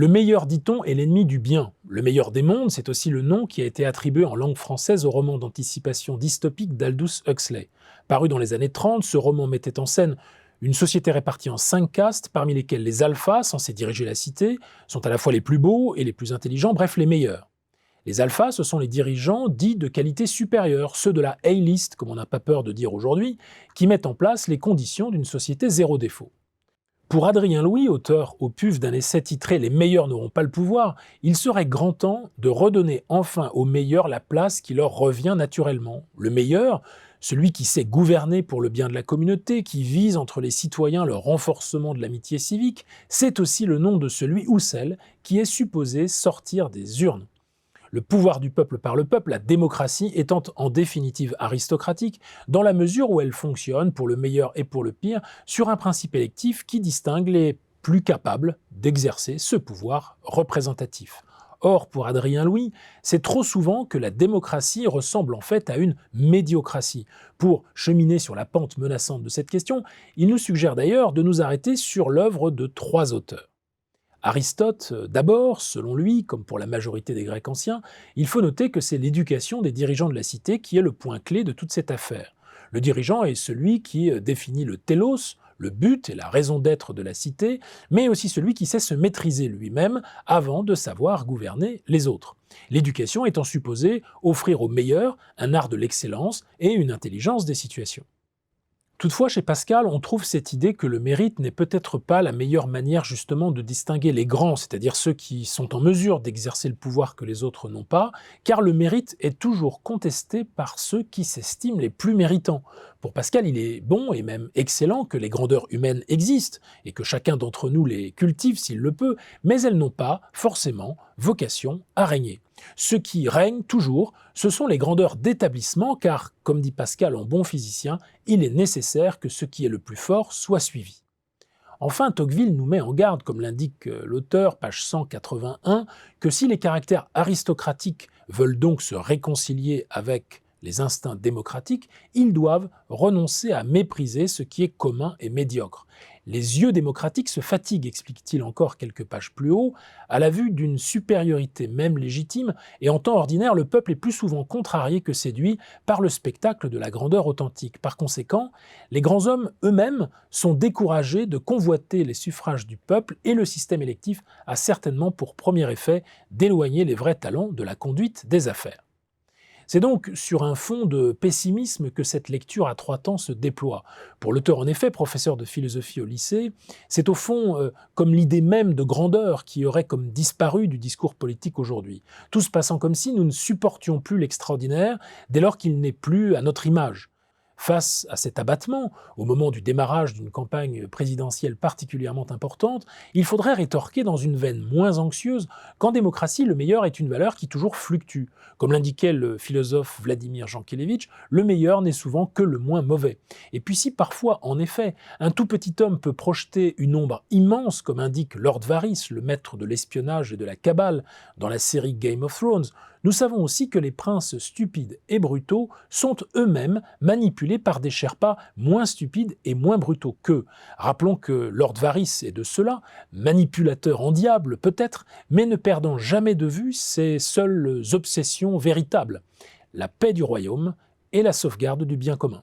Le meilleur, dit-on, est l'ennemi du bien. Le meilleur des mondes, c'est aussi le nom qui a été attribué en langue française au roman d'anticipation dystopique d'Aldous Huxley. Paru dans les années 30, ce roman mettait en scène une société répartie en 5 castes, parmi lesquels les alphas, censés diriger la cité, sont à la fois les plus beaux et les plus intelligents, bref les meilleurs. Les alphas, ce sont les dirigeants dits de qualité supérieure, ceux de la A-list, comme on n'a pas peur de dire aujourd'hui, qui mettent en place les conditions d'une société zéro défaut. Pour Adrien Louis, auteur au PUF d'un essai titré « Les meilleurs n'auront pas le pouvoir », il serait grand temps de redonner enfin aux meilleurs la place qui leur revient naturellement. Le meilleur, celui qui sait gouverner pour le bien de la communauté, qui vise entre les citoyens le renforcement de l'amitié civique, c'est aussi le nom de celui ou celle qui est supposé sortir des urnes. Le pouvoir du peuple par le peuple, la démocratie étant en définitive aristocratique, dans la mesure où elle fonctionne, pour le meilleur et pour le pire, sur un principe électif qui distingue les plus capables d'exercer ce pouvoir représentatif. Or, pour Adrien Louis, c'est trop souvent que la démocratie ressemble en fait à une médiocratie. Pour cheminer sur la pente menaçante de cette question, il nous suggère d'ailleurs de nous arrêter sur l'œuvre de 3 auteurs. Aristote, d'abord, selon lui, comme pour la majorité des Grecs anciens, il faut noter que c'est l'éducation des dirigeants de la cité qui est le point clé de toute cette affaire. Le dirigeant est celui qui définit le télos, le but et la raison d'être de la cité, mais aussi celui qui sait se maîtriser lui-même avant de savoir gouverner les autres. L'éducation étant supposée offrir aux meilleurs un art de l'excellence et une intelligence des situations. Toutefois, chez Pascal, on trouve cette idée que le mérite n'est peut-être pas la meilleure manière justement de distinguer les grands, c'est-à-dire ceux qui sont en mesure d'exercer le pouvoir que les autres n'ont pas, car le mérite est toujours contesté par ceux qui s'estiment les plus méritants. Pour Pascal, il est bon et même excellent que les grandeurs humaines existent, et que chacun d'entre nous les cultive s'il le peut, mais elles n'ont pas, forcément, vocation à régner. Ce qui règne toujours, ce sont les grandeurs d'établissement, car, comme dit Pascal en bon physicien, il est nécessaire que ce qui est le plus fort soit suivi. Enfin, Tocqueville nous met en garde, comme l'indique l'auteur, page 181, que si les caractères aristocratiques veulent donc se réconcilier avec les instincts démocratiques, ils doivent renoncer à mépriser ce qui est commun et médiocre. Les yeux démocratiques se fatiguent, explique-t-il encore quelques pages plus haut, à la vue d'une supériorité même légitime, et en temps ordinaire, le peuple est plus souvent contrarié que séduit par le spectacle de la grandeur authentique. Par conséquent, les grands hommes eux-mêmes sont découragés de convoiter les suffrages du peuple, et le système électif a certainement pour premier effet d'éloigner les vrais talents de la conduite des affaires. C'est donc sur un fond de pessimisme que cette lecture à 3 temps se déploie. Pour l'auteur, en effet, professeur de philosophie au lycée, c'est au fond comme l'idée même de grandeur qui aurait comme disparu du discours politique aujourd'hui. Tout se passant comme si nous ne supportions plus l'extraordinaire dès lors qu'il n'est plus à notre image. Face à cet abattement, au moment du démarrage d'une campagne présidentielle particulièrement importante, il faudrait rétorquer dans une veine moins anxieuse qu'en démocratie, le meilleur est une valeur qui toujours fluctue. Comme l'indiquait le philosophe Vladimir Jankélévitch, le meilleur n'est souvent que le moins mauvais. Et puis si parfois, en effet, un tout petit homme peut projeter une ombre immense, comme indique Lord Varys, le maître de l'espionnage et de la cabale dans la série Game of Thrones, nous savons aussi que les princes stupides et brutaux sont eux-mêmes manipulés par des Sherpas moins stupides et moins brutaux qu'eux. Rappelons que Lord Varys est de ceux-là, manipulateur en diable peut-être, mais ne perdant jamais de vue ses seules obsessions véritables, la paix du royaume et la sauvegarde du bien commun.